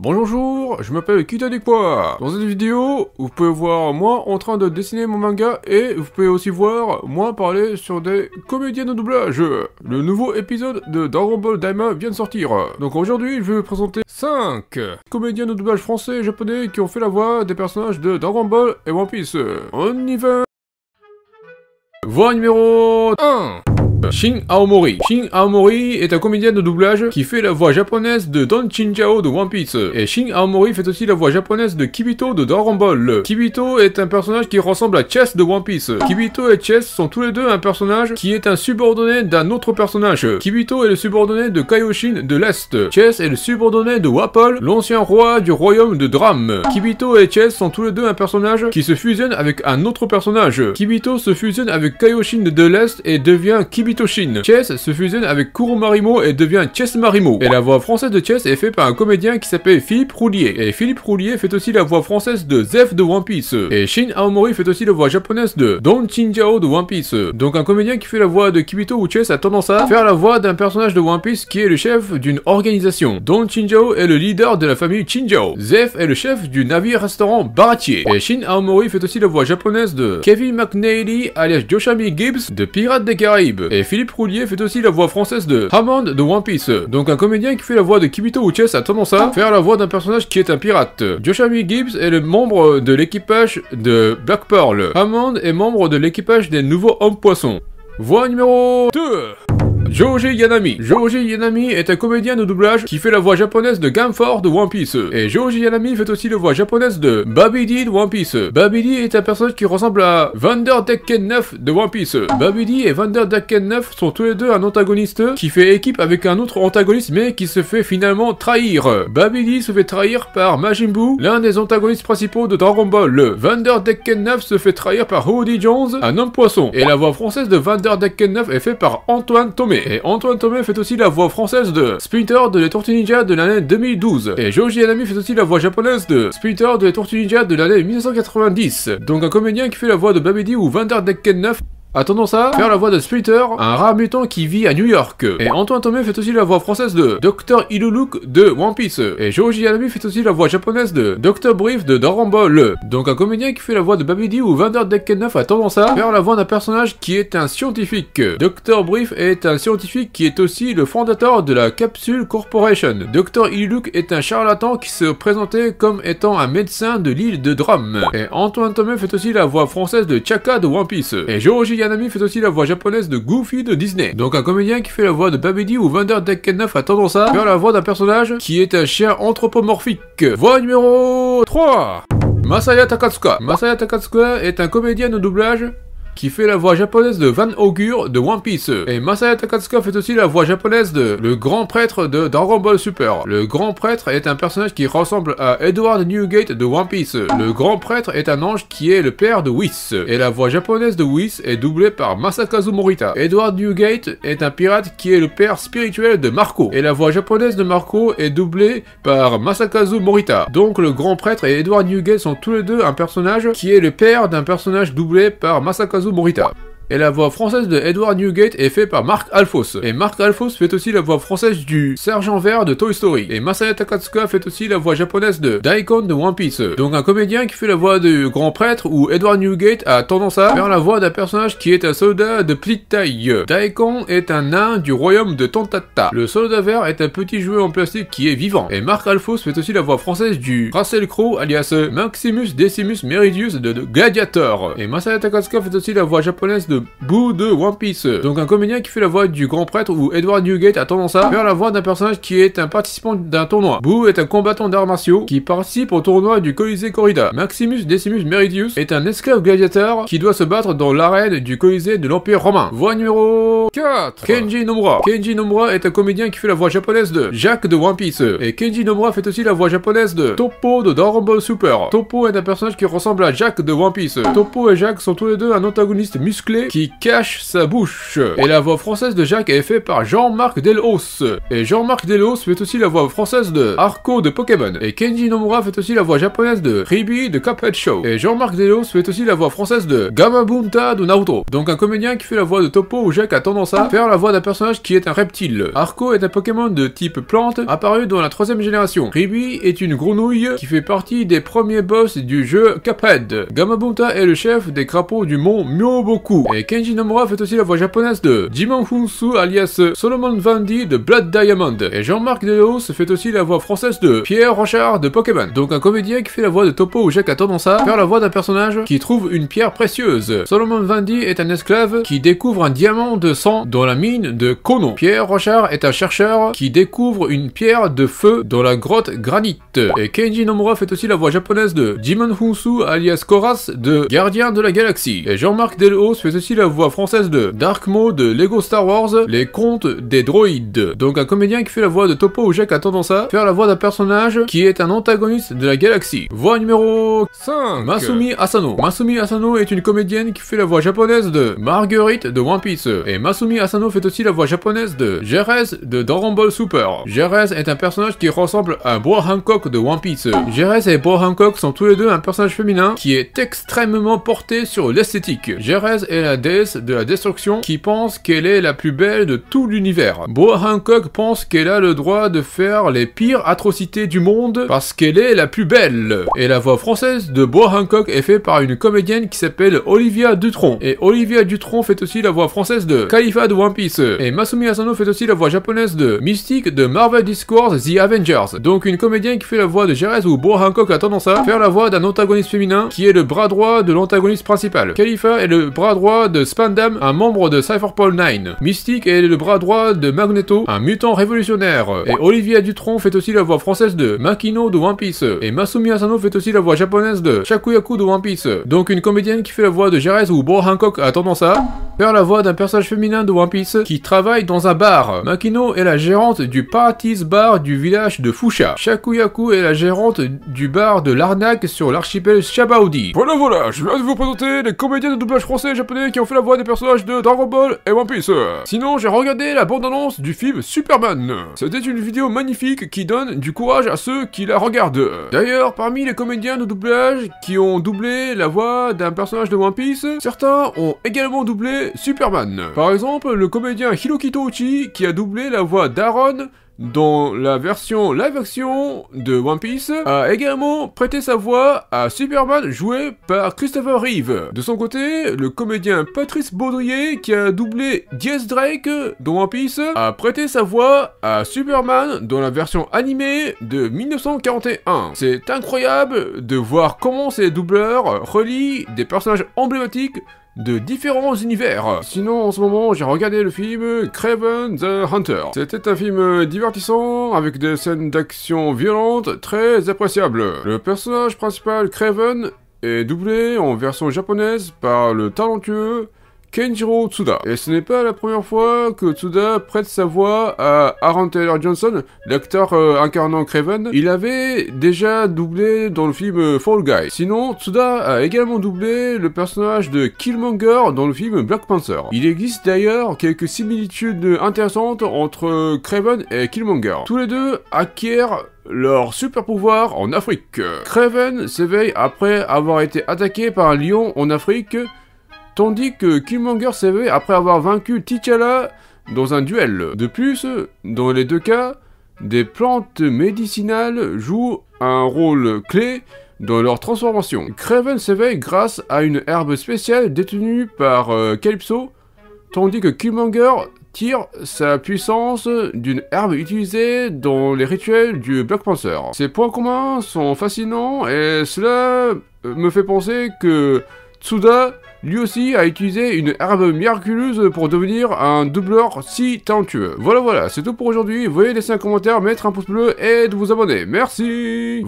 Bonjour, je m'appelle Kitadikwa. Dans cette vidéo, vous pouvez voir moi en train de dessiner mon manga et vous pouvez aussi voir moi parler sur des comédiens de doublage. Le nouveau épisode de Dragon Ball Daima vient de sortir. Donc aujourd'hui, je vais vous présenter 5 comédiens de doublage français et japonais qui ont fait la voix des personnages de Dragon Ball et One Piece. On y va. Voix numéro 1. Shin Aomori. Shin Aomori est un comédien de doublage qui fait la voix japonaise de Don Chinchao de One Piece. Et Shin Aomori fait aussi la voix japonaise de Kibito de Dragon Ball. Kibito est un personnage qui ressemble à Chess de One Piece. Kibito et Chess sont tous les deux un personnage qui est un subordonné d'un autre personnage. Kibito est le subordonné de Kaioshin de l'Est. Chess est le subordonné de Wapol, l'ancien roi du royaume de Dram. Kibito et Chess sont tous les deux un personnage qui se fusionne avec un autre personnage. Kibito se fusionne avec Kaioshin de l'Est et devient Kibito Shin. Chess se fusionne avec Kurumarimo et devient Chess Marimo. Et la voix française de Chess est faite par un comédien qui s'appelle Philippe Roulier. Et Philippe Roulier fait aussi la voix française de Zef de One Piece. Et Shin Aomori fait aussi la voix japonaise de Don Chinchao de One Piece. Donc un comédien qui fait la voix de Kibito ou Chess a tendance à faire la voix d'un personnage de One Piece qui est le chef d'une organisation. Don Chinchao est le leader de la famille Chinchao. Zef est le chef du navire-restaurant Baratier. Et Shin Aomori fait aussi la voix japonaise de Kevin McNally alias Joshami Gibbs de Pirates des Caraïbes. Et Philippe Roulier fait aussi la voix française de Hammond de One Piece. Donc un comédien qui fait la voix de Kibito ou Chess a tendance à faire la voix d'un personnage qui est un pirate. Joshami Gibbs est le membre de l'équipage de Black Pearl. Hammond est membre de l'équipage des Nouveaux Hommes Poissons. Voix numéro 2. Joji Yanami. Joji Yanami est un comédien de doublage qui fait la voix japonaise de Gamfor de One Piece. Et Joji Yanami fait aussi la voix japonaise de Babidi de One Piece. Babidi est un personnage qui ressemble à Vanderdecken 9 de One Piece. Babidi et Vanderdecken 9 sont tous les deux un antagoniste qui fait équipe avec un autre antagoniste mais qui se fait finalement trahir. Babidi se fait trahir par Majin Buu, l'un des antagonistes principaux de Dragon Ball. Le Vanderdecken 9 se fait trahir par Rudy Jones, un homme poisson. Et la voix française de Vanderdecken 9 est faite par Antoine Tomé. Et Antoine Tomé fait aussi la voix française de Splinter de les Tortues Ninja de l'année 2012. Et Joji Yanami fait aussi la voix japonaise de Splinter de les Tortues Ninja de l'année 1990. Donc un comédien qui fait la voix de Babidi ou Vanderdecken 9 a tendance à faire la voix de Splinter, un rat mutant qui vit à New York. Et Antoine Tomé fait aussi la voix française de Dr. Iluluk de One Piece. Et Joji Yanami fait aussi la voix japonaise de Dr. Brief de Dragon Ball. Donc un comédien qui fait la voix de Babidi ou Vanderdecken 9 a tendance à faire la voix d'un personnage qui est un scientifique. Dr. Brief est un scientifique qui est aussi le fondateur de la Capsule Corporation. Dr. Iluluk est un charlatan qui se présentait comme étant un médecin de l'île de Drum. Et Antoine Tomé fait aussi la voix française de Chaka de One Piece. Et Joji Yanami fait aussi la voix japonaise de Goofy de Disney. Donc un comédien qui fait la voix de Babidi ou Vanderdecken 9 a tendance à faire la voix d'un personnage qui est un chien anthropomorphique. Voix numéro 3. Masaya Takatsuka. Masaya Takatsuka est un comédien de doublage qui fait la voix japonaise de Van Augure de One Piece. Et Masaya Takatsuka fait aussi la voix japonaise de le grand prêtre de Dragon Ball Super. Le grand prêtre est un personnage qui ressemble à Edward Newgate de One Piece. Le grand prêtre est un ange qui est le père de Whis. Et la voix japonaise de Whis est doublée par Masakazu Morita. Edward Newgate est un pirate qui est le père spirituel de Marco. Et la voix japonaise de Marco est doublée par Masakazu Morita. Donc le grand prêtre et Edward Newgate sont tous les deux un personnage qui est le père d'un personnage doublé par Masakazu Morita. Et la voix française de Edward Newgate est faite par Marc Alphos. Et Marc Alphos fait aussi la voix française du Sergent Vert de Toy Story. Et Masaya Takatsuka fait aussi la voix japonaise de Daikon de One Piece. Donc un comédien qui fait la voix du grand prêtre ou Edward Newgate a tendance à faire la voix d'un personnage qui est un soldat de petite taille. Daikon est un nain du royaume de Tantata. Le soldat vert est un petit jouet en plastique qui est vivant. Et Marc Alphos fait aussi la voix française du Russell Crowe alias Maximus Decimus Meridius de Gladiator. Et Masaya Takatsuka fait aussi la voix japonaise de Boo de One Piece. Donc un comédien qui fait la voix du grand prêtre ou Edward Newgate a tendance à faire la voix d'un personnage qui est un participant d'un tournoi. Boo est un combattant d'arts martiaux qui participe au tournoi du Colisée Corrida. Maximus Decimus Meridius est un esclave gladiateur qui doit se battre dans l'arène du Colisée de l'Empire romain. Voix numéro 4. Kenji Nomura. Kenji Nomura est un comédien qui fait la voix japonaise de Jack de One Piece. Et Kenji Nomura fait aussi la voix japonaise de Toppo de Dragon Ball Super. Toppo est un personnage qui ressemble à Jack de One Piece. Toppo et Jack sont tous les deux un antagoniste musclé nez qui cache sa bouche. Et la voix française de Jacques est faite par Jean-Marc Delhos. Et Jean-Marc Delhos fait aussi la voix française de Arco de Pokémon. Et Kenji Nomura fait aussi la voix japonaise de Ribi de Cuphead Show. Et Jean-Marc Delhos fait aussi la voix française de Gamabunta de Naruto. Donc un comédien qui fait la voix de Topo ou Jacques a tendance à faire la voix d'un personnage qui est un reptile. Arco est un Pokémon de type plante apparu dans la 3ème génération. Ribi est une grenouille qui fait partie des premiers boss du jeu Cuphead. Gamabunta est le chef des crapauds du mont Myoboku. Et Kenji Nomura fait aussi la voix japonaise de Jimon Hunsu alias Solomon Vandy de Blood Diamond. Et Jean-Marc Delhos fait aussi la voix française de Pierre Rochard de Pokémon. Donc un comédien qui fait la voix de Topo ou Jacques a tendance à faire la voix d'un personnage qui trouve une pierre précieuse. Solomon Vandy est un esclave qui découvre un diamant de sang dans la mine de Konon. Pierre Rochard est un chercheur qui découvre une pierre de feu dans la grotte Granite. Et Kenji Nomura fait aussi la voix japonaise de Jimon Hunsu alias Koras de Gardien de la Galaxie. Et Jean-Marc Delhos fait aussi la voix française de Dark Maul de Lego Star Wars, les contes des droïdes. Donc un comédien qui fait la voix de Topo ou Jacques a tendance à faire la voix d'un personnage qui est un antagoniste de la galaxie. Voix numéro 5. Masumi Asano. Masumi Asano est une comédienne qui fait la voix japonaise de Marguerite de One Piece. Et Masumi Asano fait aussi la voix japonaise de Jerez de Dragon Ball Super. Jerez est un personnage qui ressemble à Boa Hancock de One Piece. Jerez et Boa Hancock sont tous les deux un personnage féminin qui est extrêmement porté sur l'esthétique. Jerez est la déesse de la destruction qui pense qu'elle est la plus belle de tout l'univers. Boa Hancock pense qu'elle a le droit de faire les pires atrocités du monde parce qu'elle est la plus belle. Et la voix française de Boa Hancock est faite par une comédienne qui s'appelle Olivia Dutron. Et Olivia Dutron fait aussi la voix française de Khalifa de One Piece. Et Masumi Asano fait aussi la voix japonaise de Mystique de Marvel Discourse The Avengers. Donc une comédienne qui fait la voix de Jerez ou Boa Hancock a tendance à faire la voix d'un antagoniste féminin qui est le bras droit de l'antagoniste principal. Khalifa est le bras droit de Spandam, un membre de Cypherpole 9. Mystique est le bras droit de Magneto, un mutant révolutionnaire. Et Olivia Dutron fait aussi la voix française de Makino de One Piece. Et Masumi Asano fait aussi la voix japonaise de Shakuyaku de One Piece. Donc une comédienne qui fait la voix de Jerez ou Boa Hancock a tendance à faire la voix d'un personnage féminin de One Piece qui travaille dans un bar. Makino est la gérante du Parties Bar du village de Fusha. Shakuyaku est la gérante du bar de l'arnaque sur l'archipel Shabaudi. Voilà, je viens de vous présenter les comédiens de doublage français et japonais qui ont fait la voix des personnages de Dragon Ball et One Piece. Sinon, j'ai regardé la bande-annonce du film Superman. C'était une vidéo magnifique qui donne du courage à ceux qui la regardent. D'ailleurs, parmi les comédiens de doublage qui ont doublé la voix d'un personnage de One Piece, certains ont également doublé Superman. Par exemple, le comédien Hiroki Touchi qui a doublé la voix d'Aaron dans la version live-action de One Piece, a également prêté sa voix à Superman joué par Christopher Reeve. De son côté, le comédien Patrice Baudrier, qui a doublé Diez Drake dans One Piece, a prêté sa voix à Superman dans la version animée de 1941. C'est incroyable de voir comment ces doubleurs relient des personnages emblématiques de différents univers. Sinon, en ce moment, j'ai regardé le film Kraven the Hunter. C'était un film divertissant, avec des scènes d'action violentes très appréciables. Le personnage principal, Kraven, est doublé en version japonaise par le talentueux Kenjiro Tsuda. Et ce n'est pas la première fois que Tsuda prête sa voix à Aaron Taylor Johnson, l'acteur incarnant Kraven. Il avait déjà doublé dans le film Fall Guy. Sinon, Tsuda a également doublé le personnage de Killmonger dans le film Black Panther. Il existe d'ailleurs quelques similitudes intéressantes entre Kraven et Killmonger. Tous les deux acquièrent leur super pouvoir en Afrique. Kraven s'éveille après avoir été attaqué par un lion en Afrique, tandis que Killmonger s'éveille après avoir vaincu T'Challa dans un duel. De plus, dans les deux cas, des plantes médicinales jouent un rôle clé dans leur transformation. Kraven s'éveille grâce à une herbe spéciale détenue par Calypso, tandis que Killmonger tire sa puissance d'une herbe utilisée dans les rituels du Black Panther. Ces points communs sont fascinants et cela me fait penser que Tsuda, lui aussi, a utilisé une herbe miraculeuse pour devenir un doubleur si talentueux. Voilà, c'est tout pour aujourd'hui. Veuillez laisser un commentaire, mettre un pouce bleu et de vous abonner. Merci.